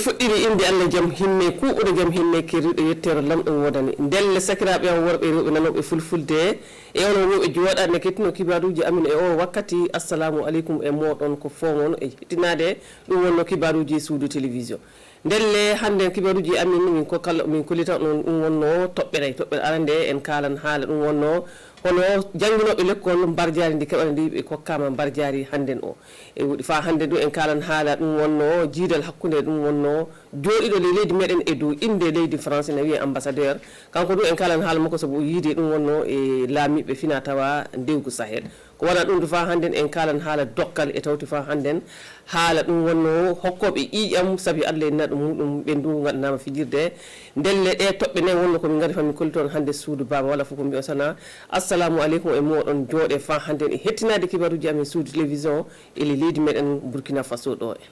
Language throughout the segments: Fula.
fuɗɗiri inde Allah jam hinne kuuɓude jam hinne keriɗo yettero lamɗo wodani ndelle sakiraɓe am worɓe rewɓe nanoɓe fulfulde e onon woɓe jooɗade kettino kibaruji amin e o wakkati assalamu aleykum e moɗon ko fongon e hettinade ɗum wonno kibaruji suudu télévision ndelle hande kibaruji amin min ko kala min kolita ɗon ɗum wonno toɓɓere arande en kalan haala ɗum wonno hono jangguinoɓe l'école mbardiari ndi keɓani ndi ɓe kokkama mbardiari hannden o e wuɗi fa hande du en kalan haala ɗum wonno jiidal hakkude ɗum wonno jooɗiɗo le leydi meɗen e dow inde leydi français ne wiye ambassadeur kanko du en kalan haala makko sabu o yiide ɗum wonno e laamiɓe fina tawa ndewgu sahel ko wona ɗum to fa hannden en kalan haala dokkal e tawti fa hannden haala ɗum wonno hokkoɓe ƴiƴam saabi Allah en naɗu muɗum ɓe ndu gaɗanama fijirde ndelle ɗe toɓɓe nayi wonno komin gari fami kolli toon hande suudu baba walla fof ko mbiyo sana assalamu aleykum e moɗon jooɗe fa hannden e hettinade kibaruji amin suudu télévision ele leydi meɗen Burkina Faso ɗo e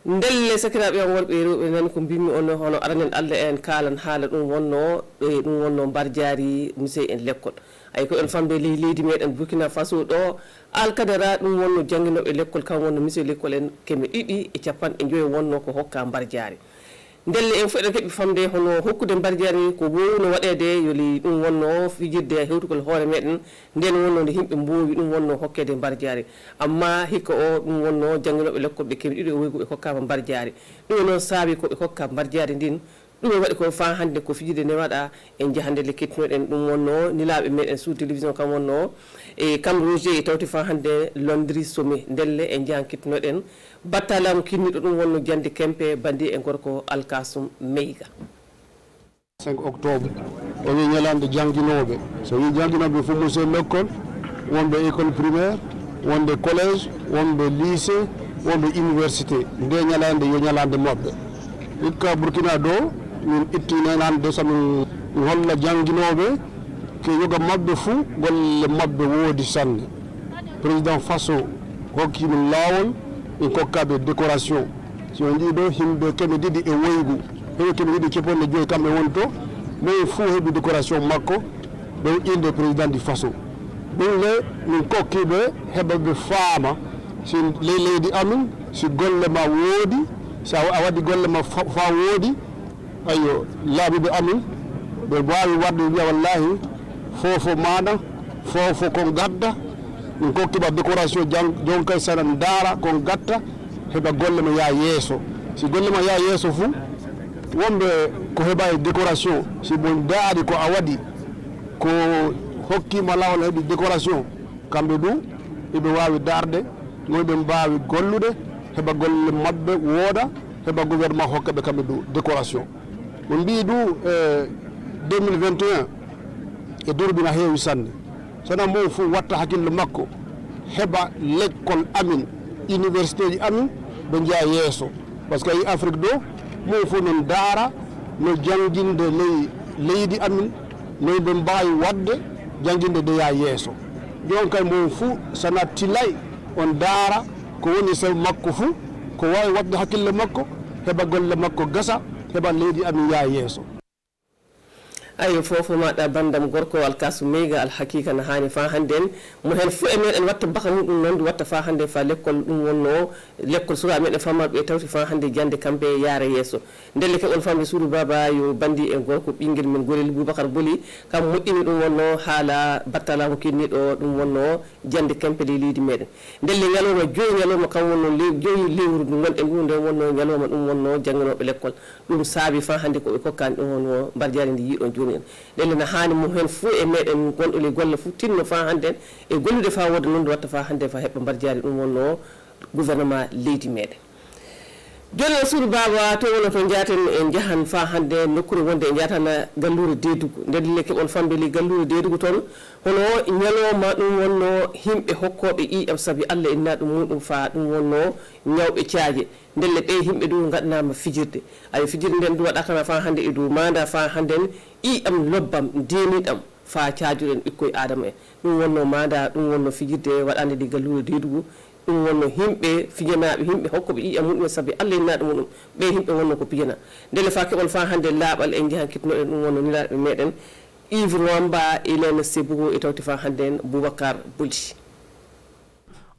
ndelle sakiraɓe am worɓe rewɓe nani ko mbimmi on hono aranen Allah en kalan haala ɗum wonno ɗum wonno mbardiari musée en l'école ay ko en famde leydi meɗen Burkina Faso ɗo alkadara ɗum wonno jangguinoɓe l'école kam wonno musée l'école en keme ɗiɗi e capanɗe joyi wonno ko hokka mbardiari ndelle en foɗen keɓi famde hono hokkude mbardiari ko wowno waɗede yoli ɗum wonno fijirde hewtugol hoore meɗen nden wonno nde yimɓe mbowi ɗum wonno hokkede mbardiari amma hikka o ɗum wonno jangguinoɓe l'école ɓe keme ɗiɗi o woyi koɓe hokkama mbardiari ɗum noon saabi koɓe hokka mbardiari ndin ɗum e waɗi ko fa hande ko fijirde ne waɗa en jahande le kettinoɗen ɗum wonno nilaɓe meɗen sous télévision kam wonno e kam roger e tawti fa hande Londri Sommet ndelle en jahan kettinoɗen battalamu kinniɗo ɗum wonno Jande Kempe bandi e gorko Alkasum Meyga 5 octobre o wi ñalande jangguinoɓe so wi jangguinoɓe fof musée l'école wonɓe école primaire wonɓe collège wonɓe lycée wonɓe université nde ñalande yo ñalande mabɓe hikka Burkina ɗo min ittinenande somin holla jangguinoɓe ke yoga mabɓe fuu golle mabɓe woodi sanne président Faso hokki min laawol min kokkaɓe décoration si on jiiɗo himɓe keme ɗiɗi e woygu heɓe keme ɗiɗi keponne joyi kamɓe woni to mais fuu heeɓi décoration makko ɗow inde président du Faso ɗum le min kokkiɓe heɓaɓe faama si leydi amin si golle ma woodi so a waɗi golle ma fa woodi ayo laaɓiɓe amin ɓe wawi wadde wiya wallahi fofo maɗa fofo kon gadda min kokkiɓa décoration jonkay sana daara kon gatta heɓa golle ma ya yeeso si golle ma ya yeeso fuu wonɓe ko heɓa e décoration si bon daari ko a waɗi ko hokkima lawol heeɓi décoration kamɓe ɗum eɓe wawi darde noɓe mbawi gollude heɓa golle mabɓe wooda heɓa gouvernement hokkaɓe kamɓe ɗo décoration ɓe mbi du 2021 e durbina heewi sanne sona mo fof watta hakkille makko heɓa l'école amin université ji amin ɓe jeeya yeeso par ce que yi Afrique ɗo mo fof non daara no jangguinde leydi amin noy ɓe mbawi wadde jangguinde de ya yeeso jon kay mo fof sana tilay on daara ko woni sew makko fuu ko wawi wadde hakkille makko heɓa golle makko gasa heɓa leydi amin yaa yeeso ayo fofo maɗa bandam gorko Alkasum Meyga alhakika no hani fa hannden mo hen fo e meɗen watta baka muɗum noon watta fa hande fa l'école ɗum wonno l'école suka meɗen fammaɓe tawti fa hande Jande kamɓe yaara yeeso ndelle keɓon famde suudu baba yo bandi e gorko ɓinguel men Gorel Boubacar Boli kam moƴƴini ɗum wonno haala battalamu kinniɗo ɗum wonno Jande Kempe le leydi meɗen ndelle ñalowma joyi ñalowma kam wonno joyi lewru ndu gonɗen ɗum nde wonno ñalowma ɗum wonno jangguinoɓe l'école ɗum saabi fa hande koɓe kokkani ɗum wonno mbardiari ndi yiiɗon joni ndelle no hani mo hen fuu e meɗen gonɗo le golle fuu tinno fa hannden e gollude fa wooda noon nde watta fa hande fa heɓɓa mbardiari ɗum wonno gouvernement leydi meɗen joni o suudu baba to wonno to jaten en jahan fa hande nokkure wonde e jatana gallure Dedugu ndelle keɓon famde li gallure Dedugu toon hono ñalowma ɗum wonno himɓe hokkoɓe ƴiƴam saabi Allah en naɗum muɗum fa ɗum wonno ñawɓe caaje ndelle ɓe himɓe ɗum gaɗanama fijirde ay fijirde nden du waɗakana fa hande e dow manda fa hannden ƴiƴam lobbam deniɗam fa caajuɗen ɓikkoye adama en ɗum wonno manda ɗum wonno fijirde waɗande ɗi gallure Dedugu ɗum wonno himɓe fijanaɓe himɓe hokkoɓe ƴiƴam muɗum saabi Allah en naɗum muɗum ɓe himɓe wonno ko pijana ndelle fa keɓon fa hande laaɓal en jahan kettinoɗen ɗum wonno nilaɓe meɗen Yves Wamba Elena Sebou e tawti fa hannden Boubacar Boli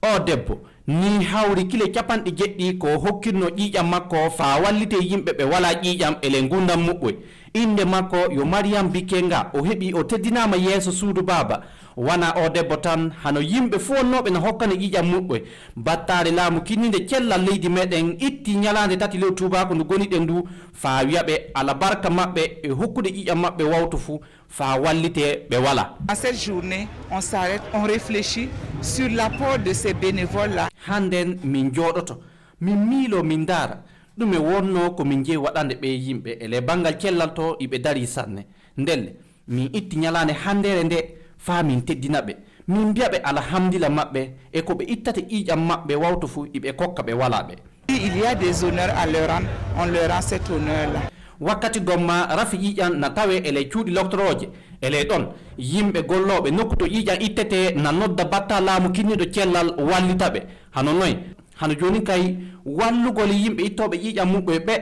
o debbo ni hawri kile capanɗe jeɗɗi ko hokkirno ƴiƴam makko fa wallite yimɓe ɓe wala ƴiƴam ele gurdam muɓɓoy. inde makko yo Mariam Bikenga. O heɓi o teddinama yeeso suudu baba. Wana o debbo tan hano yimɓe fu wonnoɓe no hokkane ƴiƴam muɓɓoy. Battare laamu kinnide cellal leydi meɗen itti ñalande tati lew tubako ndu goniɗen ndu fa wiyaɓe alabarka maɓɓe e hokkude ƴiƴam maɓɓe wawtu fu fa wallite ɓe wala. En cette journée, on s'arrête, on réfléchit sur l'apport de ces bénévoles-là. Handen min joɗoto, min miilo min dara. ɗum e wonno ko min jeeyi waɗande ɓe yimɓe ele bangal cellal to iɓe dari sanne ndelle min itti ñalande handere nde fa min teddina ɓe min mbiya ɓe alhamdulillah maɓɓe e ko ɓe ittate ƴiƴam maɓɓe wawto fu iɓe kokka ɓe wala ɓe. Il y a des honneurs à leur rendre, on leur rend cet honneur là. Wakkati gomma rafi ƴiƴam na tawe ele cuuɗi loctoroje ele ɗon yimɓe golloɓe nokku to ƴiƴam ittete na nodda batta laamu kinniɗo cellal wallita ɓe hano noy hano joni kay wallugol yimɓe ittoɓe ƴiƴam muɓɓe ɓe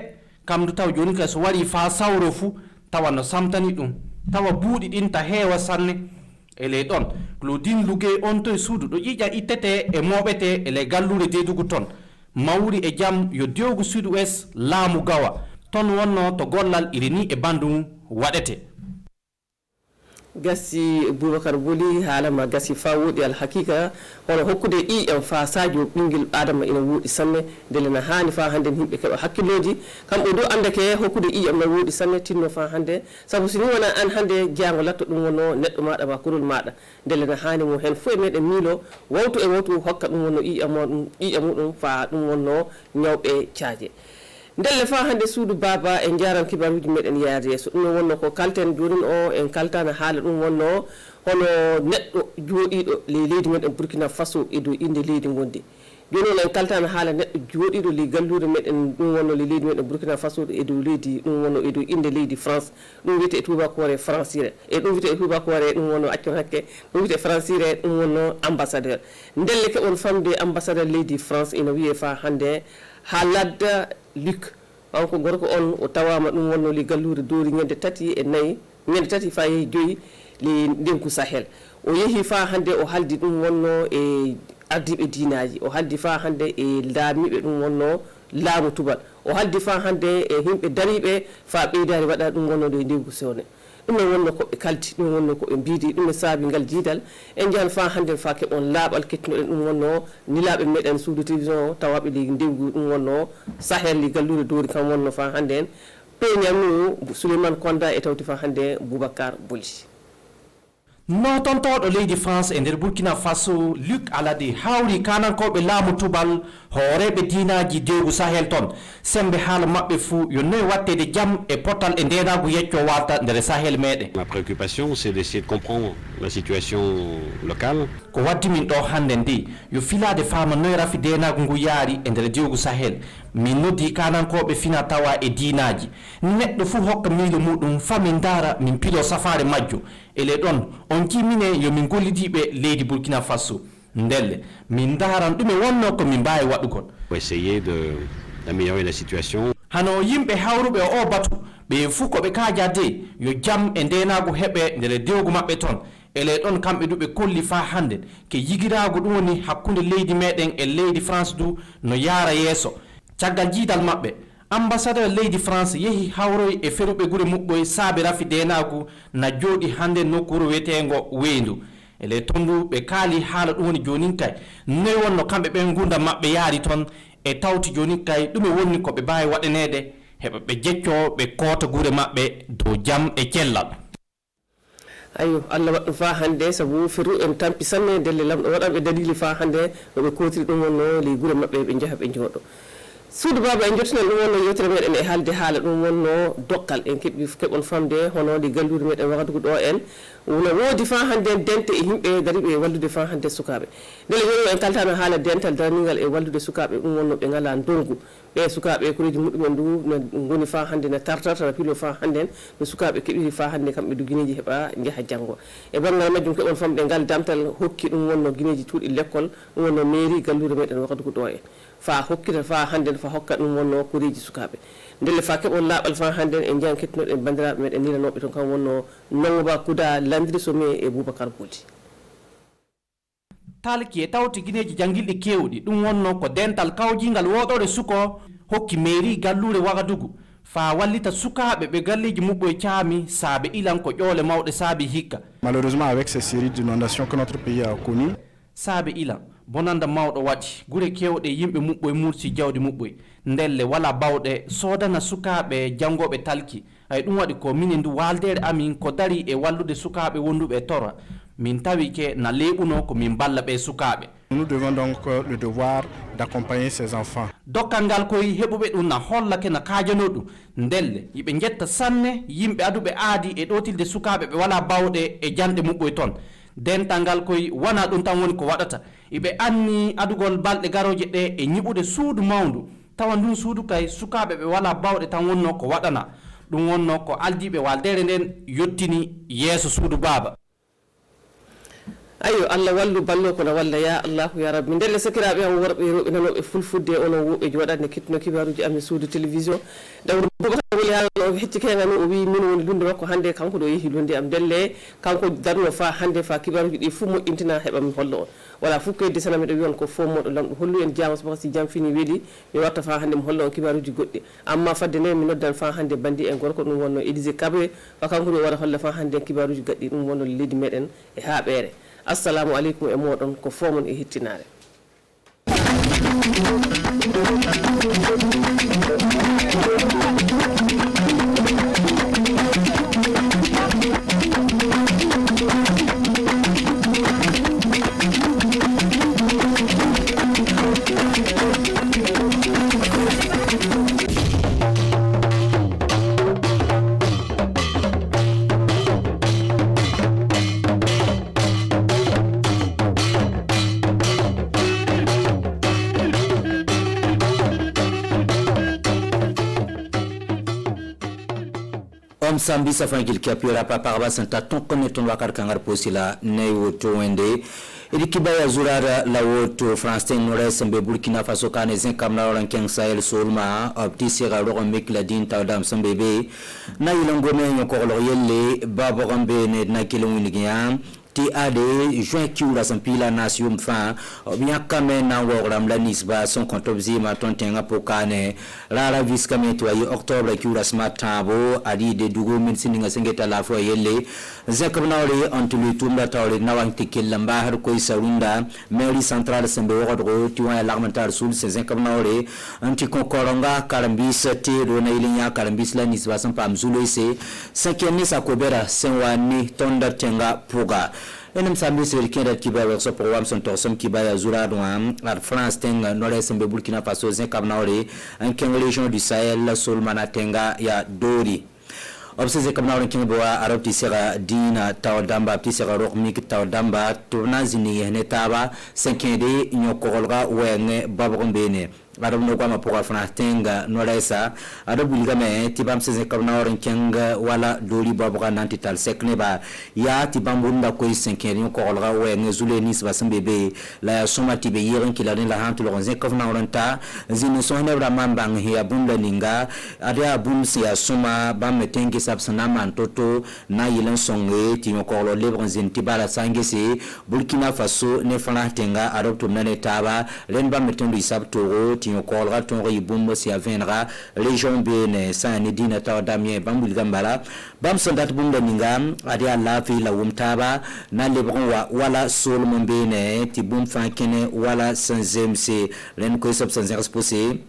kamdu taw joni kay so wari fa sawro fu tawa no samtani ɗum tawa buuɗi ɗin ta heewa sanne ele ɗon Claudine Lugue on to e suudu ɗo ƴiƴam ittete e moɓete ele gallure dedugu ton mawri e jam yo dewgu sud ouest laamu gawa ton wonno to gollal irini e bandum waɗete. Gassi Boubacar Boli haalama gassi fa woɗi al hakika hono hokkude ƴiƴam fa sadio ɓinguel adama ina woɗi sanne ndele na hani fa hande yimɓe keɓa hakkilloji kamɓe do andake hokkude ƴiƴam na woɗi sanne tinno fa hande sabu so ni wona an hande jango latto ɗum wonno neɗɗo maɗa ma kurol maɗa ndele na hani mo hen fo e meɗen miilo wawtu e wawtu hokka ɗum wonno ƴiƴam muɗum fa ɗum wonno ñawɓe caaje ndelle fa hande suudu baba en jaran kibaruji meɗen yaade yeeso ɗum wonno ko kalten jonin o en kaltana haala ɗum wonno hono neɗɗo jooɗiɗo leydi meɗen Burkina Faso e dow inde leydi gondi joni on en kaltana haala neɗɗo jooɗiɗo li gallure meɗen ɗum wonno le leydi meɗen Burkina Faso e dow leydi ɗum wonno e dow inde leydi France ɗum wiyete e tubakore francire e ɗum wiyete e tubakore ɗum wonno accon hakke ɗum wiyete francire ɗum wonno ambassadeur ndelle keɓon famde ambassadeur leydi France ina wiye fa hande ha ladda Luc on gorko on o tawama ɗum wonno li gallure doori ñande tati e nayyi ñande tati fa yeehi joyi li ndinku Sahel o yeehi fa hande o haldi ɗum wonno e ardiɓe diinaji o haldi fa hande e laamiɓe ɗum wonno laamu tubal o haldi fa hande e yimɓe dariɓe fa ɓeydari waɗa ɗum wonno ɗo e ndewgu sewne ɗum e wonno koɓe kalti ɗum wonno koɓe mbiidi ɗum e saabi ngal jiidal en jahan fa hande fa keɓon laaɓal kettinoɗen ɗum wonno nilaaɓe meɗen suudu télévision tawaɓe li ndewgu ɗum wonno Sahel li gallure doori kam wonno fa hande en peñamnu Souleymane Konda e tawti fa hande Boubacar Boli. notontoɗo leydi France e nder Burkina Faso Luc Alade hawri kanankoɓe laamu tubal hooreɓe diinaji dewgu Sahel ton sembe haala maɓɓe fuu yo noyi wattede jaam e potal e ndenagu yecco walta nder Sahel meɗen. Ma préoccupation c'est d'essayer de comprendre la situation locale. Ko waddi min ɗo hande ndi yo filade fama noyi rafi ndenagu ngu yaari e nder dewgu Sahel min noddi kanankoɓe fina tawa e diinaji neɗɗo fuu hokka miilo muɗum fa min dara min pilo safare majjo ele ɗon on kimmine yo min gollidiɓe leydi Burkina Faso ndelle min daran ɗume wonno ko min mbawi waɗugol. Essayer d'améliorer la situation. Hano yimɓe hawruɓe o batu ɓe fuu koɓe kaajade yo jaam e ndenagu heɓe nder dewgu maɓɓe ton ele ɗon kamɓe duɓe kolli fa hande ke yigiragu ɗum woni hakkunde leydi meɗen e leydi France du no yaara yeeso caggal jiidal maɓɓe ambassadeur leydi France yehi hawroy e feruɓe gure muɓɓoy saabi rafi denagu na jooɗi hande nokkuru wiyetengo weyndu ele tondu ɓe kaali haala ɗum woni joni kay noy wonno kamɓe ɓen gurdam maɓɓe yaari ton e tawti joni kay ɗume wonni ko ɓe mbawi waɗanede heɓa ɓe jecco ɓe koota gure maɓɓe dow jaam e cellal. ayo Allah waɗɗum fa hande sabu feru en tampi sanne ndelle lamɗo waɗanɓe dalili fa hande noɓe kotiri ɗum wonno li gure maɓɓe ɓe jaaha ɓe jooɗo suudu baba en jottinan ɗum wonno yewtere meɗen e haalde haala ɗum wonno dokkal en keɓon famde hono ɗi gallure meɗen wagadugo ɗo en wono woodi fa hande dente e yimɓe dariɓe e wallude fa hande sukaɓe ndele joni en kaltano haala dental darningal e wallude sukaɓe ɗum wonno ɓe ngala ndongu ɓe sukaɓe koreji muɗumen ndu no goni fa hande no tartartara pilo fa hande no sukaɓe keɓiri fa hande kamɓe du guineji heeɓa jaaha janggo e banggal majjum keɓon famde ngal damtal hokki ɗum wonno guineji cuuɗi l'école ɗum wonno mairie gallure meɗen wagadugo ɗo en fa hokkita fa hande fa hokka ɗum wonno koreji sukaɓe ndelle fa keɓon laaɓal fa hande en jahan kettinoɗen bandiraɓe meɗen nilanoɓe toon kam wonno Nongoba Kouda Landry Somé e Boubacar Boli. talki e tawti gineji jangilɗi kewɗi ɗum wonno ko dental kawjingal woɗore suko hokki mairie gallure Wagadugu fa wallita sukaɓe ɓe galleji muɓɓo e caami saabe ilan ko ƴoole mawɗe saabi hikka. Malheureusement avec ces séries d'inondations que notre pays a connues, saabe ilan bonanda mawɗo waɗi gure kewɗe yimɓe muɓɓoye mursi jawdi muɓɓoye ndelle wala bawɗe sodana sukaɓe jangoɓe talki ay ɗum waɗi ko minen ndu waldere amin ko dari e wallude sukaɓe wonduɓe tora min tawi ke na leɓuno ko min balla ɓe sukaɓe. Nous devons donc le devoir d'accompagner ces enfants. Dokkal ngal koye heɓuɓe ɗum na hollake na kajano ɗum ndelle yiɓe jetta sanne yimɓe aduɓe aadi e ɗotilde sukaɓe ɓe wala bawɗe e janɗe muɓɓoye toon dental ngal koye wona ɗum tan woni ko waɗata iɓe anni adugol balɗe garoje ɗe e ñiɓude suudu mawndu tawa ndun suudu kay sukaɓe ɓe wala bawɗe tan wonno ko waɗana ɗum wonno ko aldiɓe waldere nden yottini yeeso suudu baaba. ayo Allah wallu ballo kono walla ya Allahu ya rabbi ndelle sakiraɓe am worɓe rewɓe nanoɓe fulfudde onon woɓɓe joɗatne kettino kibaruji amen suudu télévision dawru bobata woni haalano o hecci kegami o wi min woni lunde makko hannde kanko ɗo yeehi lunde am ndelle kanko darno fa hannde fa kibaruji ɗi fof moƴƴintina heeɓa mi holla on wala fof koye desana miɗo wiyon ko fof moɗo lamɗo hollu en jama so si jam fini weeli mi watta fa hannde mi holla on kibaruji goɗɗi amma fadde nde mi noddan fa hannde bandi en gorko ɗum wonno Élysée Kabe fa kanko ɗo waɗa holla fa hannde kibaruji gaɗɗi ɗum wonno leydi meɗen e haaɓere. Assalamu alaikum e moɗon ko fomon e hittinare. Sambi safangil kapira papa santa ton konneton wakar kangar posila ne woto wende edikiba ya zurara la woto France nore sembe Burkina Faso kane zen kamna ran ken Sahel solma opti sira ro mek la din tawdam sembebe na yilangome nyoko lo yelle babo gambe ne na kilominigiam ti ade juin kiura sampila nation fa bien kame na wogram la nisba son kontobzi ma tontenga pokane rara vis kame to ay octobre kiura smart tabo adi de dugo min sininga sengeta la fo yelle zakabnawre antulu tumba tawre nawang tikilla mba har koy sarunda mairie centrale sembe wodro ti wa l'armentar sul se zakabnawre anti konkoronga karambis te do na ilinya karambis la nisba sam pam zulese sankeni sakobera senwani tonda tenga puga enem sambi sel kenda kibawa so program son torsom kibaya zura douam ar France tenga nord sembe Burkina Faso zen kabnaore en région du Sahel solmana tenga ya dori obsese kabnaore kingboa arab tisera dina tawdamba tisera rokmik tawdamba tournazini netaba senkende nyokorolga wenge babrombene arab no kwama pour afna tenga noresa arab ligame tibam seze kabna oren kenga wala doli babra nantital sekne ba ya tibambunda koy senkeri ko olga we ngezule nis basambebe la soma tibe yiren kilane la hantu lo zen kabna orenta zini sohne bra mambang hiya bunda ninga adia bumsi ya soma bam tengi sabsana mantoto na yilen songe ti ko lo lebre zin tibala sangese Burkina Faso ne fana tenga arab to nane taba len bam tendu sabtoro kolra ton ribumbo si avenra région bene sani dina taw damien bambul gambala bam sandat bunda ningam adi alla fi la wumtaba na lebron wala sol mon bene ti bum fankene wala sanzemse len ko sab sanzer exposé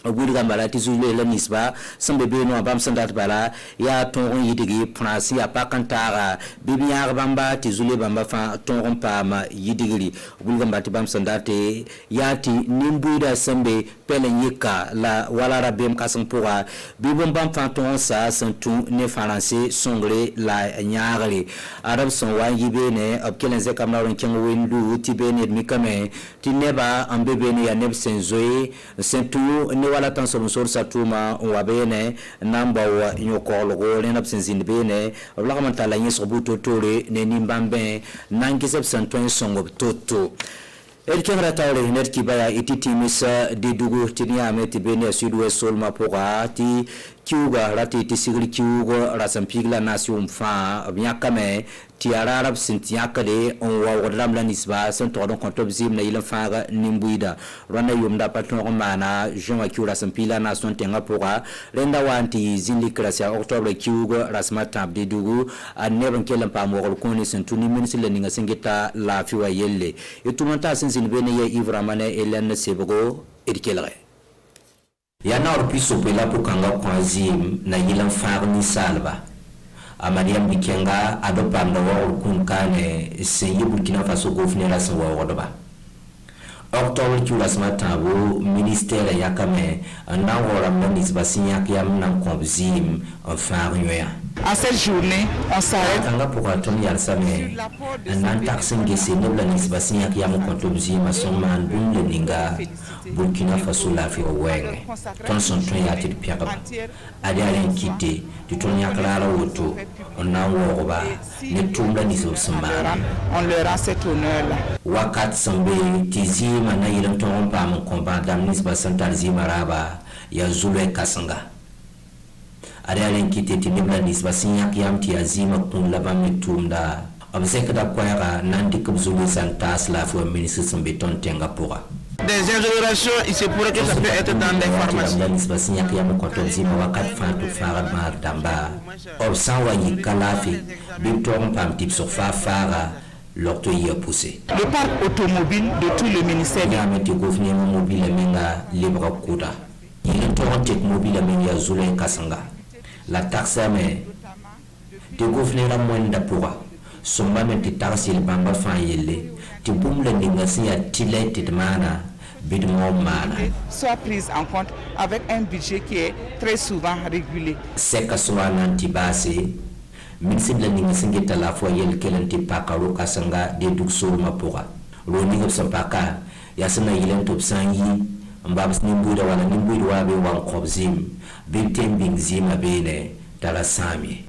ogul gambala ti zule la nisba sambe be no bam sandat bala ya ton yidigi pransi ya pakantara bibiar bamba ti zule bamba fa ton pama yidigiri ogul gambala ti bam sandate ya ti nimbuida sambe pele yika la wala rabem kasampura bibom bam fa ton sa santu ne français songre la nyaare arab son wa yibe ne obkelen ze kamna ken wendu ti bene mikame ti neba ambebe ne ya neb senzoe sentu ne wala tan so satuma wa bene namba wa nyokolo le nab senzin bene wala man tala nyeso buto tore ne nimbambe nangi sep santoin songo toto el kemra tawle net ki baya ititi misa de dugo tinia meti bene sud-ouest solma poga ti kiuga rati tisigri kiuga rasampigla nation fa biakame tiara arab sintiakade on wa wadram la nisba sen tordon kontobzim na ilan faga nimbuida rwana yumda patron mana joma kiura sampila nation tenga poga renda wanti zinli krasia octobre kiuga rasma tabde dugu anebon kelam pa mo koni sentuni ministre ninga singita la fiwa yelle etumanta sensin bene ye ivramane elen sebogo edikele yana orpiso pela pukanga kwazim na yilan farni salva amadiam bikenga adopanda wa kunkane seyi Burkina Faso gouvernement sa wa wodoba octobre kiulas matabo ministère yakame ndangora manis basinyak yam nan kobzim farnyoya. En cette journée, on s'arrête. Kanga pour atteindre yalsame nan taxing gese nebla nis basinyak yam kontobzim asomman bun leninga Burkina Faso la fi weng ton son ton yati de pierre adi alen kite du ton yaklara woto on a woba ne tumba ni so sambara on leur rend cet honneur là wakat sambe tizi mana yilam ton pa mon combat damnis basantal zimaraba ya zule kasanga adi alen kite tinibla nis basinyak yam ti azima kun labam ne tumda obsek da kwara nandi kubzulu santas la fo ministre sambe ton tenga pora. Des exonérations, il se pourrait que ça peut être dans des pharmacies. Le parc automobile de tout le ministère. La taxe de gouvernement moins pour somma men ti taxi bamba fan yelle ti bumle ninga siya tilete de mana bidmo mana soit prise en compte avec un budget qui est très souvent régulé. C'est que soit nanti base ministre de ninga singeta la fois yelle kelenti pakaro kasanga de duksuru mapura lo ninga sampaka yasana yilen top sangi mbabs nimbuida wala nimbuida wabe wan kobzim bitem bingzim abene tala sami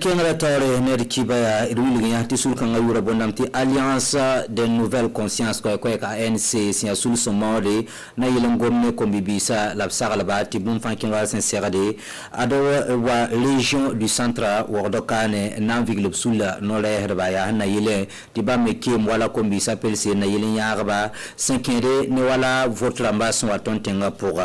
Kenra Tore Nerkibaya Irwilga Tisul Kangayura Bonamti Alliance de Nouvelle Conscience kwa ANC Sia Sul Somore na Yelengomne Kombibisa Lapsara Labati Bumfankinga Senserade Ado wa Légion du Centre Wordokane Namvig Sula Nole Herbaya na Yele Tibame Kim wala Kombisa Pelse na Yelen Yarba 5 ne wala votre ambassade wa tontenga pour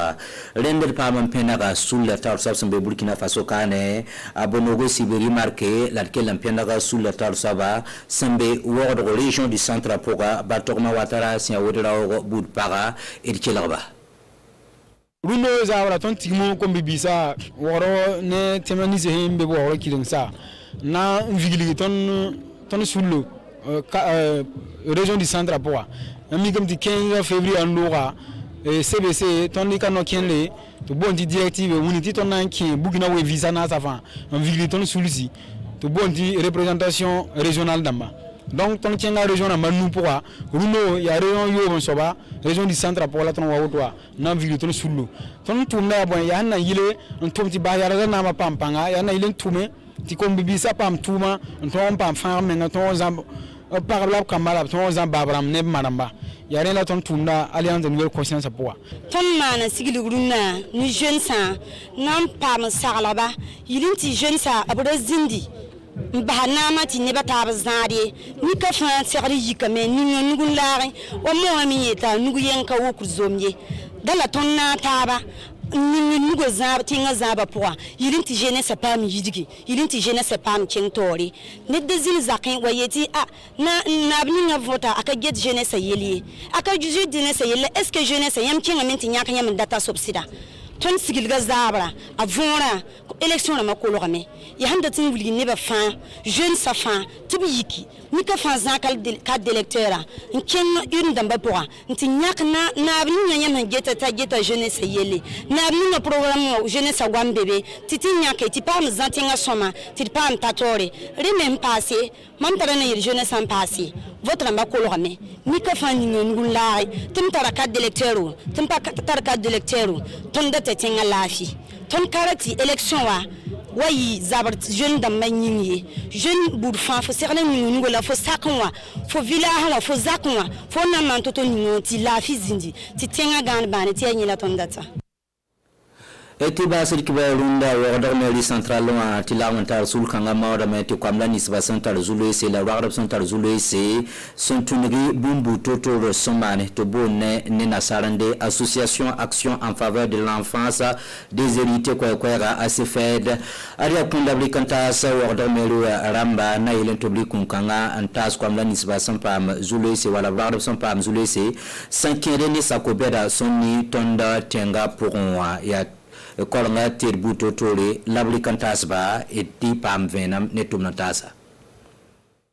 rendre Parlement Penaga Sula Tarsabsambe Burkina Faso Kane Abonogo Sibiri marqué laquelle l'ampianaga sous la tarsaba sembe word région du centre poga batorma watara sia wodra bud para et kelaba runo za wala ton tigmo ko bibisa woro ne temanize himbe bo woro kilinsa na vigili ton sullo région du centre poga ami comme du 15 février en lora CBC ton ikano kenle to bondi directive unité ton nanki bugina we visa na savant en vigili ton sulisi to bondi représentation régionale d'amba donc ton tienga région na manu pourquoi runo ya région yo soba région du centre pour la ton wa wotwa na vigili ton sullo ton tumna bon ya na yile on tumti ba ya na ma pampanga ya na yile tume ti ko bibisa pam tuma on ton pam fam na ton zamb par là kamala ton zamb abram ne manamba ya rena ton tunda alliance de nouvelle conscience pour ton mana sigili gruna ni jeune sa nam pam salaba yilinti jeune sa abra zindi mbahanama ti ne bata bazare ni ka fa seri yikame ni ngun laare o mo ami eta nugu yenka wo kuzomye dala ton na taba ni nugo zaba tinga zaba poa yilinti jeunesse pa mi yidigi yilinti jeunesse pa mi kentori ne dezil zakin wayeti a na bninga vota aka get jeunesse yeli aka juju jeunesse yeli est ce que jeunesse yam kinga menti nyaka yam data subsida ton sigilga zabra avora élection na makolo game ya handa tin wuli ne ba fa jeune sa fa tibiki ni ka fa zakal ka d'électeur nken une damba poa nti nyaka na bninga yam geta jeunesse yeli na bninga programme jeunesse gwam bébé titi nyaka ti pa mzantinga soma ti pa mtatore remem passé mam tara na jeunesse en passé votre makolo game ni ka fa ni ngulai tim tara ka d'électeur tim pa tara ka d'électeur ton data tinga lafi ton karati élection wa wayi zabar jeune da manyinye jeune bourfan fo serna ni ngola fo sakonwa fo village fo zakonwa fo na mantoto ni ngoti lafi zindi ti tinga gan bane ti anyila ton data Etiba sirkiba runda wa meri central wa tilawantar sulkanga mawda meti kwamla nisba central zulu se la warab central zulu se sontunri bumbu toto somane to bonne ne nasarande association action en faveur de l'enfance des hérités kwera asfed aria kundabli kanta sa wa meri ramba na ile tobli kunkanga antas kwamla nisba sampam zulu se wala warab sampam zulu se sankere ni sakobeda sonni tonda tenga pourwa ya kolanga tirbu totore labli kantasba eti pam venam netum natasa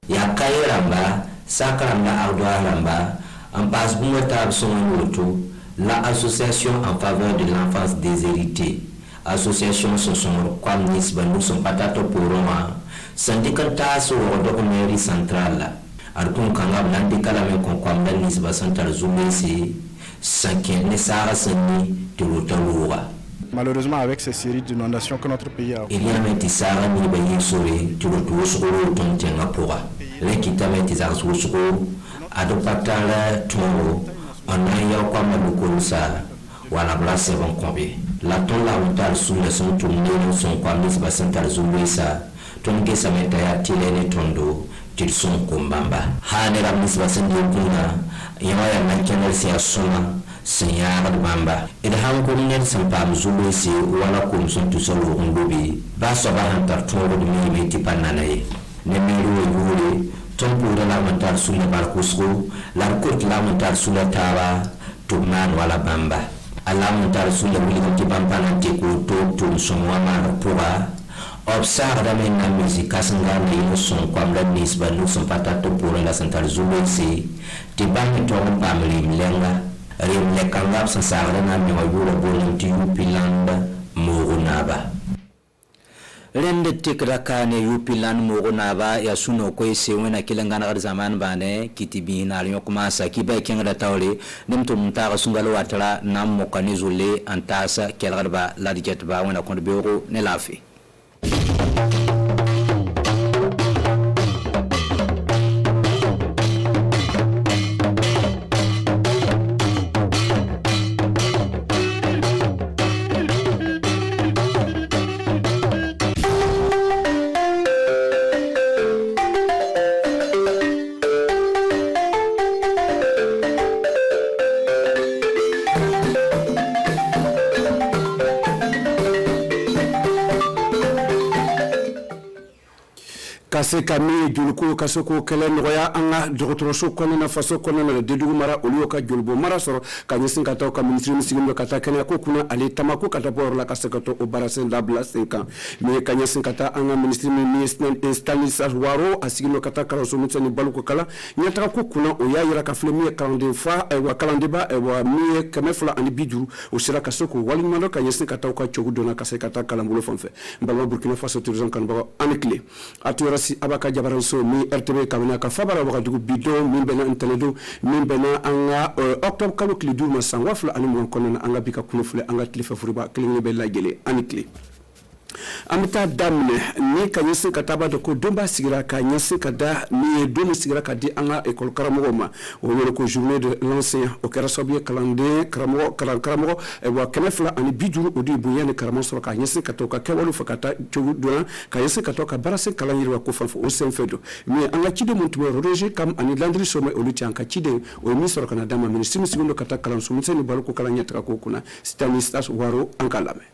ya kayramba sakaramba ardoaramba ambas bunga songoto la association en faveur de l'enfance déshérités association ce sont comme nisba nous sont patato poroma syndicatas au mairie centrale artum kangab nandikala me konkwamda nisba central zumesi sanke ne sara sani tirotaluwa. Malheureusement, avec ces séries d'inondations que notre pays a. Il y a un tisara ni bayi sori tu le tuo soro ton tenga pora. L'équité met tisara soro adopatala toro anaya kwa malukonsa wala blase bon kombe. La ton la montal sous le son tourné son kwa misba central zuluisa ton gesa metaya tilene tondo til son kombamba. Hane la misba central kuna yaya makena sia soma Seigneur Bamba et hankonen sampam zulu se wala kom son to solo nglobi ba so ba hantar to do mi meti pananae ne meru yure ton pour la montar sur le barkusro la côte la montar sur la tawa to man wala bamba ala montar sur le wili ti bamba na te ko to so wama pora observe da men na musique asanga ne son comme la nisba nous son patato pour la centrale zulu se ti bangi to pamli lenga Rimle kangap sasara na nyawura bolonti yupilanda mogonaba. Rende tikraka ne yupilan mogonaba ya suno ko isewena kilangana zaman bane kitibi na alyo kumasa kiba kenga tawle nimto mutara sungalo watara nam mokani zule antasa kelgarba ladijet ba wona kon beuro ne lafi. Kase kami juluku kasoko kelen roya anga dorotroso konena faso konena de dugumara olioka julbo mara soro kanyesin kata ka ministry misigndo kata kenya ko kuna ale tamako kata bor la kasakato o barasen dabla 5 ans me kanyesin kata anga ministry ministre Stanislas Waro asigno kata kala so mutani baluko kala nyata ko kuna o yayira ka flemi kalande fa e wa kalande ba e wa mi kamefla ani biduru o sira kasoko wali mando kanyesin kata ko chogu dona kasakata kala mbulo fonfe mbalo Burkina Faso tourism kan ba anikle atura si abaka jabaran so mi RTB kamina ka fabara waka dugu bidon min bena inteledo min bena anga octobre kalo kli duma sangwafla ani mon konena anga bika kunufle anga tlifa furiba klingi be lagele anikli amita damne ni kanyese kataba de ko domba sigira kanyese kada ni domi sigira kadi anga école karamogoma o wele ko journée de l'enseignant o kera sobie calendrier karamo e wa kenefla ani biduru odi buyane karamo so kanyese katoka kewolu fakata jogu dona kanyese katoka barase kalanyiri wa ko fanfo o senfedo mais anga chide montumo roger kam ani landri somme o luti anka chide o ministre kana dama ministre segundo kata kalan so muteni balko kalanyata ko kuna Stanislas Waro ankalame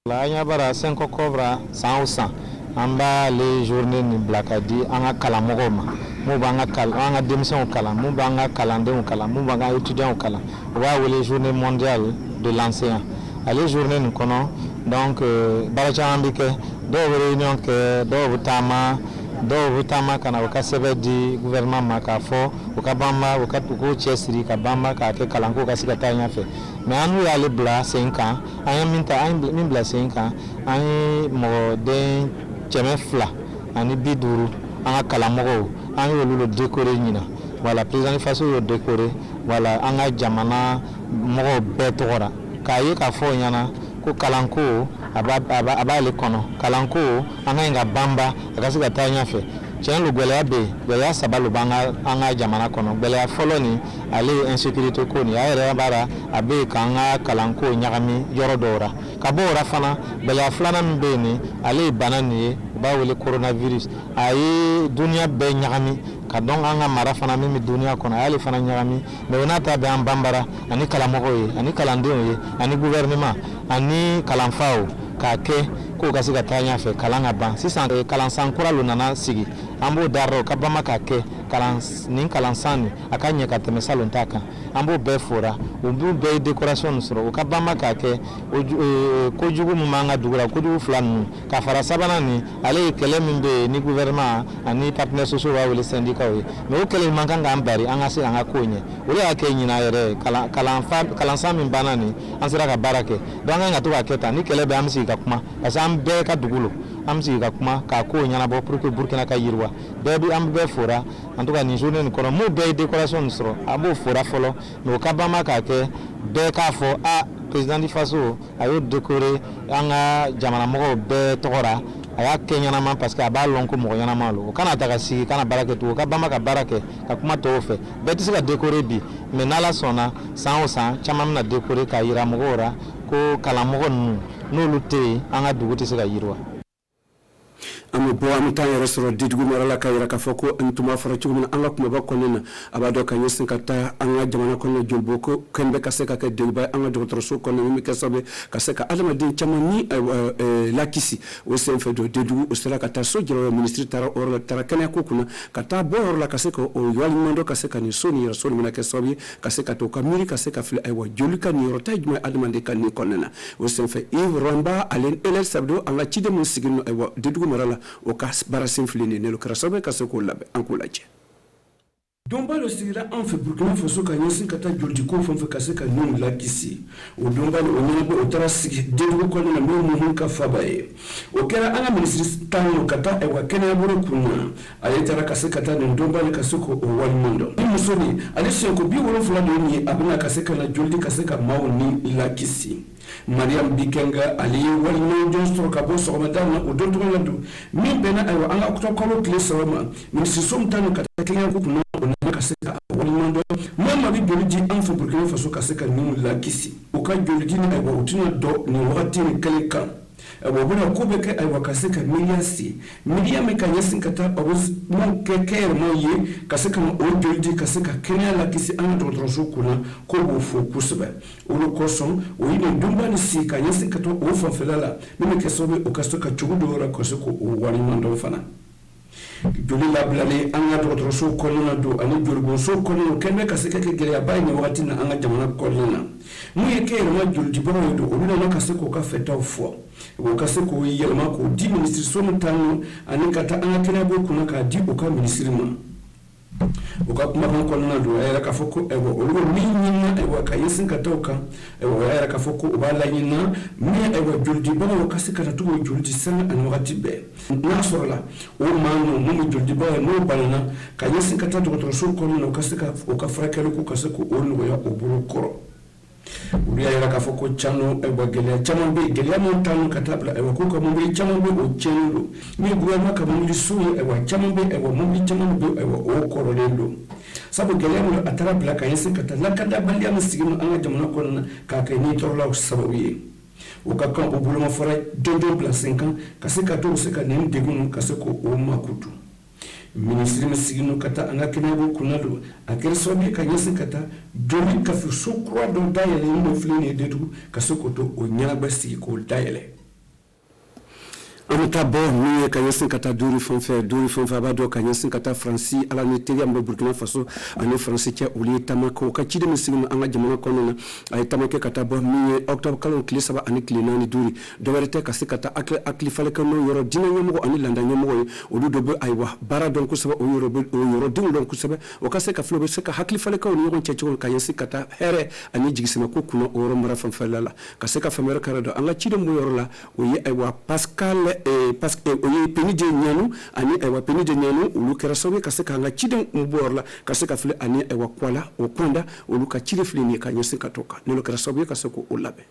La nyabara 5 cobra 100 amba les journées ni blakadi anga kala mogoma mu banga kala anga démission kala mu banga kalande kala mu banga étudiant kala wa les journées mondiales de l'enseignant les journées nous kono donc baracha ambike do réunion que do butama kana wakasebe di gouvernement makafo ukabamba wakatuko chesiri kabamba ka ke kalanko kasika tanya fe mais anu ya le bla 5 ans aya minta ay min bla 5 ans ay mo den chemefla ani biduru anga kalamogo ani wolulo décorer nyina voilà président faso yo décorer voilà anga jamana mo betora kaye ka fo nyana ko kalanko aba le kono kalanko anga nga bamba akasika tanya fe tiɲɛ lo gwɛlɛya bɛ yen gwɛlɛya saba lo b'an ka jamana kɔnɔ gwɛlɛya fɔlɔ ni ale ye insécurité ko nin a yɛrɛ b'a a bɛ yen k'an ka kalanko ɲagami yɔrɔ dɔw la ka bɔ o la fana gwɛlɛya filanan min bɛ yen ni ale ye bana nin ye u b'a wele coronavirus a ye duniya bɛɛ ɲagami ka dɔn an ka mara fana min bɛ duniya kɔnɔ a y'ale fana ɲagami mais o n'a ta bɛ an banbara ani kalamɔgɔw ye ani kalandenw ye ani gouvernement ani kalanfaw k'a kɛ k'o ka se ka taa ɲɛfɛ kalan ka ban sisan kalansan kura lo nana sigi an b'o dar'o ka bama k'a kɛ nin kalansan nin a ka ɲɛ ka tɛmɛ salon ta kan an b'o bɛɛ fora u b'u bɛɛ ye décoration nin sɔrɔ o ka bama k'a kɛ kojugu min b'an ka dugu la kojugu fila ninnu ka fara sabanan nin ale ye kɛlɛ min bɛ yen ni gouvernement ani partenaires sociaux b'a wele syndicats ye mais o kɛlɛ man kan k'an bari an ka se an ka ko ɲɛ o de y'a kɛ ɲinan yɛrɛ kalansan min banna nin an sera ka baara kɛ donc an ka to k'a kɛ tan ni kɛlɛ bɛ an bɛ sigi ka kuma parce que an bɛɛ ka dugu lo an bɛ sigi ka kuma k'a ko ɲɛnabɔ pour que Burkina ka yiriwa an bɛɛ fora en tout cas nin journée nin kɔnɔ m'u bɛɛ ye décoration nin sɔrɔ a b'o fora fɔlɔ mais o ka bama k'a kɛ bɛɛ k'a fɔ président di faso a y'o décorer an ka jamanamɔgɔw bɛɛ tɔgɔ la a y'a kɛ ɲɛnama parce que a b'a lɔn ko mɔgɔ ɲɛnama lo o kana ta ka sigi kana baara kɛ tugun o ka bama ka baara kɛ ka kuma tɔw fɛ bɛɛ tɛ se ka décorer bi mais n'ala sɔnna san o san caman bɛna décorer k'a yira mɔgɔw la ko kalanmɔgɔ ninnu n'olu tɛ yen an ka dugu tɛ se ka yiriwa. Amu bo am tan yɛrɛ sɔrɔ didugu mara la ka yira k'a fɔ ko n tun b'a fɔra cogo min na an ka kumaba kɔnɔna na a b'a dɔn ka ɲɛsin ka taa an ka jamana kɔnɔ jolibɔ ko kɛn bɛ ka se ka kɛ deguba ye an ka dɔgɔtɔrɔso kɔnɔ min bɛ kɛ sababu ka se ka adamaden caman ni lakisi o senfɛ dɔ didugu o sera ka taa so jɔyɔrɔ minisiri taara o yɔrɔ la taara kɛnɛya ko kunna ka taa bɔ yɔrɔ la ka se ka o waleɲuman dɔ ka se ka nin so nin yɛrɛ so nin bɛna kɛ sababu ye ka se ka to ka miiri ka se ka fili ayiwa joli ka nin yɔrɔ ta ye jumɛn adamaden ka nin kɔnɔna na o senfɛ Yves Rwanda ale Elel Sabdo an ka ciden min sigilen ayiwa didugu mara la o ka baara sinfili ni nelo kɛra sababu ka se k'o labɛn an k'o lajɛ. Donba dɔ sigira an fɛ Burkina Faso ka ɲɛsin ka taa jolijiko fɛn fɛn ka se ka ninw lakisi o donba o ɲɛnabɔ o taara sigi didugu kɔnɔna na min mun ka faba ye o kɛra an ka minisiri tan ka taa ayiwa kɛnɛyabolo kunna ale taara ka se ka taa nin donba ka se k'o waleɲuman dɔn ni muso ni ale siɲɛko 70 de ye a bɛna ka se ka na joli ka se ka maaw ni lakisi Mariam Bikenga ali waliɲuman jɔn sɔrɔ ka bɔ sɔgɔmada na o don tɔgɔ la don min bɛnna ayiwa an ka octobre tile 3 ma minisiri som tan ka taa kɛnɛya ko kunna o nana ka se ka waliɲuman dɔn maa bɛ joli di an fɛ Burkina Faso ka se ka ninw lakisi o ka joli di ni ayiwa o tɛna dɔ nin wagati ni kelen kan ayiwa o bɛna ko bɛ kɛ ayiwa ka se ka miliya si miliya min ka ɲɛsin ka taa o bɛ mun kɛ kɛyɛrɛmaw ye ka se ka o joli di ka se ka kɛnɛya lakisi an ka dɔgɔtɔrɔso kunna ko b'o fɔ kosɛbɛ olu kosɔn o ye nin donba ni si ka ɲɛsin ka to o fanfɛla la min bɛ kɛ sababu o ka se ka cogo dɔ yɔrɔ ka se k'o waleɲuman dɔn fana joli labilalen an ka dɔgɔtɔrɔso kɔnɔna don ani jolibonso kɔnɔna o kɛlen bɛ ka se ka kɛ gɛlɛyaba ye nin wagati na an ka jamana kɔnɔna na mun ye kɛyɛrɛma jolidibagaw ye don olu nana ka se k'o ka fɛtaw fɔ o ka se k'o yɛlɛma k'o di minisiri somu tan ani ka taa an ka kɛnɛyabɔ kunna k'a di o ka minisiri ma o ka kumakan kɔnɔna don a yɛrɛ k'a fɔ ko olu bɛ min ɲinina ka ɲɛsin ka taa o kan a yɛrɛ k'a fɔ ko o b'a laɲinina min jolidibagaw ka se ka na to k'o joli di sanga ani wagati bɛɛ n'a sɔrɔla o maa ninnu mun bɛ jolidibagaw ye n'o banana ka ɲɛsin ka taa dɔgɔtɔrɔso kɔnɔna na o ka se ka o ka furakɛli ko ka se k'o nɔgɔya o bolo kɔrɔ olu y'a yira k'a fɔ ko cano gɛlɛya caman bɛ yen gɛlɛya min t'an ka taa bila ko ka mobili caman bɛ o tiɲɛnen don min gouvernement ka mobili so ye caman bɛ mobili caman bɛ o kɔrɔlen don sabu gɛlɛya min a taara bila ka ɲɛsin ka taa lakadabaliya min sigi an ka jamana kɔnɔna na k'a kɛ ni tɔɔrɔlaw sababu ye o ka kan o bolomafara jɔnjɔn bila sen kan ka se ka to se ka nin degun ka se k'o makutu minisiri min sigilen ka taa an ka kɛnɛyabɔ kunna don a kɛra sababu ye ka ɲɛsin ka taa joli kafi so kura dɔ dayɛlɛ min filɛ nin ye detugu ka se k'o to o ɲɛnabɔ sigi k'o dayɛlɛ an bɛ taa bɔ min ye ka ɲɛsin ka taa duuru fɛn fɛn a b'a dɔn ka ɲɛsin ka taa Faransi ala ni teriya min bɛ Burkina Faso ani Faransi cɛ olu ye taama kɛ o ka ciden min sigilen an ka jamana kɔnɔna na a ye taama kɛ ka taa bɔ min ye octobre kalo tile 3 ani tile 4 duuru dɔwɛrɛ tɛ ka se ka taa hakili falekɛ n'o yɔrɔ diinɛ ɲɛmɔgɔ ani landa ɲɛmɔgɔ ye olu dɔ bɛ ayiwa baara dɔn kosɛbɛ o yɔrɔdenw dɔn kosɛbɛ o ka se ka fila o bɛ se ka hakili falekɛw ni ɲɔgɔn cɛ cogo ka ɲɛsin ka taa hɛrɛ ani jigisɛmɛko kunna o yɔrɔ mara fanfɛla la ka se ka fɛn wɛrɛ kɛra dɔn an ka ciden b'o yɔrɔ la o ye ayiwa Pascal parce que o ye penide ɲanu ani penide ɲanu olu kɛra sababu ka se ka an ka ciden bɔ yɔrɔ la ka se ka fili ani kwala o kɔnda olu ka ciden fili ni ka ɲɛsin ka to kan n'olu kɛra sababu ka se k'o labɛn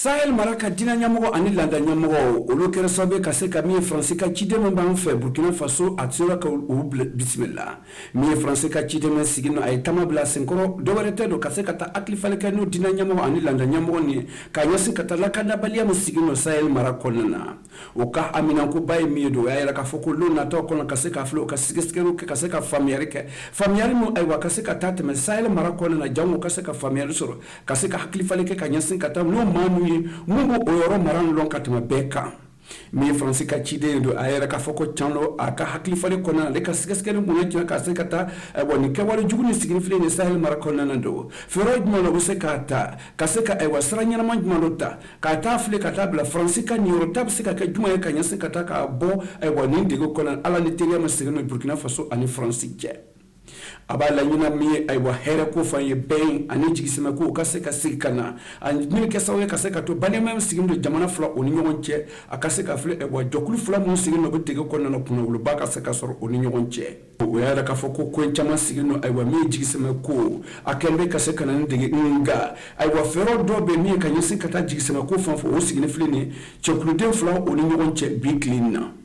Sahel Maraka dina nyamoko ani landa nyamoko olu kera sabe kase ka mi français ka chidema ban fe Burkina Faso atsura ka u bismillah mi français ka chidema sigino ay tamabla senkoro do warete do kase kata akli fale ka no dina nyamoko ani landa nyamoko ni ka yasi kata la kana balia mo sigino Sahel Maraka nana o ka amina ko bay mi do ay ra ka foko lo na to ko kase ka flo ka sigeskero ka kase ka familiar mo ay wa kase ka tate me Sahel Maraka nana jamu kase ka familiar soro kase ka akli fale ka yasi kata no manu mungu oyoro maran lon katuma beka mi français ka chide do ayera ka foko chando aka hakli fale kona le ka sigeskere muna tina ka se kata woni ke wala juguni signifie ne Sahel Marakona nando feroid mo no se kata ka se ka ewa sranya na manjuma lota ka ta fle kata bla français ka ni rotab se ka juma ka nyase kata ka bo woni ndigo kona ala ni teria ma signo Burkina Faso ani français je abala nyina mi aywa hera ko fanye ben ani jigisema ko kase ka sikana ani mi ke sawe kase ka to bane mem sigindo jamana fla oni nyogonche akase ka fle ebo jokulu fla mo sigindo go tege ko nana puno lu ba kase ka soro oni nyogonche o yara ka foko ko chama sigindo aywa mi jigisema ko akembe kase kana ndege nga aywa fero do be mi ka nyisi kata jigisema ko fanfo o sigine fle ni jokulu den fla oni nyogonche bi clean na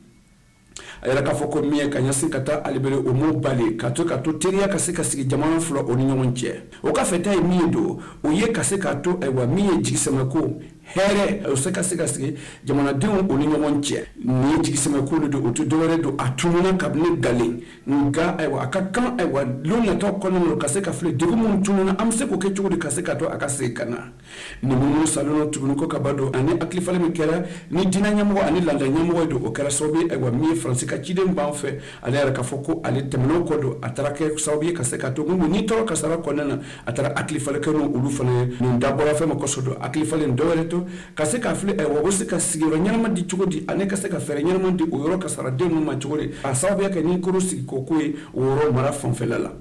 ayara ka foko miye ka nyasi kata alibere o mo bale kato teria ka se ka sigi jamana flo oni nyonche o ka feta e miedo o ye ka se kato ewa miye jigisema ko here o se ka sigi jamana de oni nyonche ni jigisema ko do o to dore do atumuna kabne gale nga ewa akakan ewa lona to kono no ka se ka fle de mo tununa amse ko ke chugo de ka se kato akase kana ni mo salono tubunu ko kabado ani aklifale mekera ni dina nyamo ani landa nyamo do o kara sobe ewa miye France ka chidem ban fe ale ka foko ale temno kodo atarake sawabi ka se ka to ngumu ni to ka sara konana atara akli fale ka no ulu fane no dabora fe mako sodo akli fale ndore to ka se ka fle e wo se ka sigiro nyama di chugodi ane ka se ka fere nyama di o yoro ka sara de no ma chugodi asawabi ka ni kuru si kokoi woro mara fon felala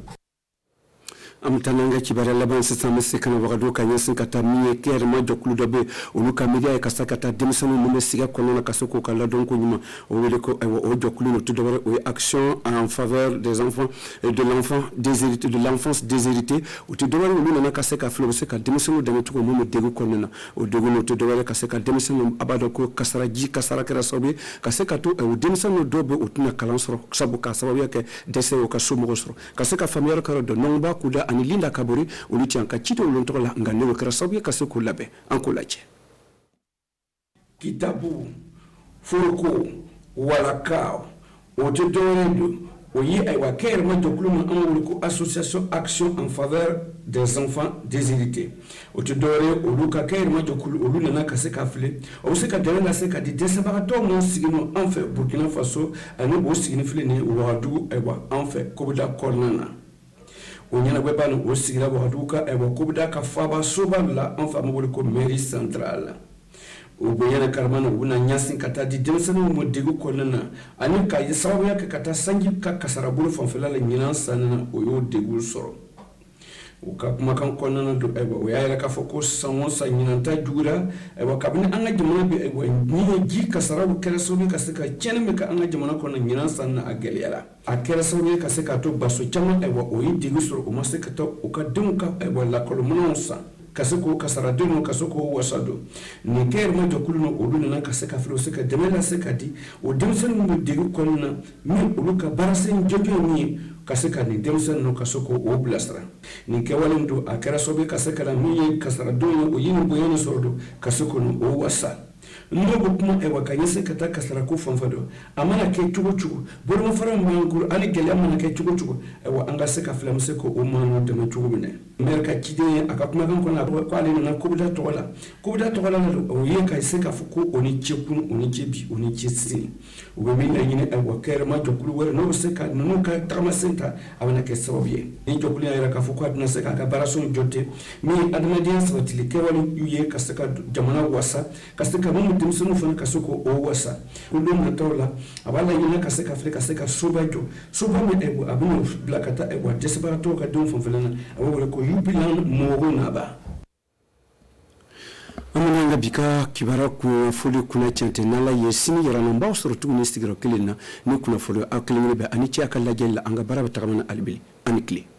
amtananga kibara laban sisa mesekana wagado kanyesin kata miye ker ma joklu dobe oluka media e kasakata demisano no siga konona kasoko kala donc nyuma o wele ko o joklu no tudobare o action en faveur des enfants et de l'enfant déshérité de l'enfance déshéritée o tudobare o na kaseka flo seka demisano de tuko mo degu konona o degu no tudobare kaseka demisano abado ko kasara ji kasara kera sobe kaseka to o demisano dobe o tuna kalansoro sabuka sababu ke dese o kasumo soro kaseka familiar karo do nomba kuda ani linda kabori oluti anka chito olontola ngane kera sabu ka se ko labe anko lache kitabu furuko wala kao o te doredo o yi ay wa ker ma dokluma amul ko association action en faveur des enfants déshérités o te dore o luka ker ma dokulu o luna ka se ka fle o se ka dere na se ka di desabarato mo sigino en fait Burkina Faso ani o sigino fle ni o wadu ay wa en fait ko da kolnana o nyana webano o sigira bo haduka e bo kubda ka faba soba la en fama wol ko mairie centrale o boyana karmana una nyasin kata di demsano mo degu kolana ani ka yisawa ya kata sangi ka kasara bulu fonfela la nyina sanana o yo degu soro o ka kuma kan konana do e bo ya ka focus sanwon sa nyina ta jura e bo kabni anga jimana be e bo ni ji kasara bu kere so bi kasika chenme ka anga jimana kona nyina sanna ageliala akera sawi ka se ka to baso chama e wo oyi digi soro o mase ka to o ka dunka e wo la kolmononsa kasoko kasara deno kasoko wasado ni ker ma jokulu no oduna na kaseka flo se ka demela se ka di o demsen mo digi konna mi oluka barasen jojo ni kaseka ni demsen no kasoko o blastra ni ke walendo akera sobe kaseka la mi kasara deno o yini boyeno sordo kasoko no o wasa ndogo kuma e wakanyese kata kasara ko fanfado amana ke chugo boro mo fara mangul ali gele amana ke chugo e wa anga se ka flamse ko o mano de ma chugo bine merka kide aka kuma kan ko na ko ali na ko buda tola na o ye ka se ka fuko oni chekun oni chebi oni chesi o be min na yine e wa kere ma jokulu were no se ka no ka tama senta amana ke sabobie ni jokulu ya ka fuko adna se ka barason jote mi adna dia sabati ke wali yuye ka se ka jamana wasa ka se ka mo dimsunu fana kasoko o wasa kulum na tola abala yina kaseka Afrika seka subajo me ebo abino blakata ebo desebarato ka dum fonfelana abo ko yubilan mogo naba amunanga bika kibara ku fuli kuna chante nala yesini yarana mbaw sorotu ni stigira kelena ni kuna fuli akelene be ani ci akalla jella anga bara takamana albili ani kli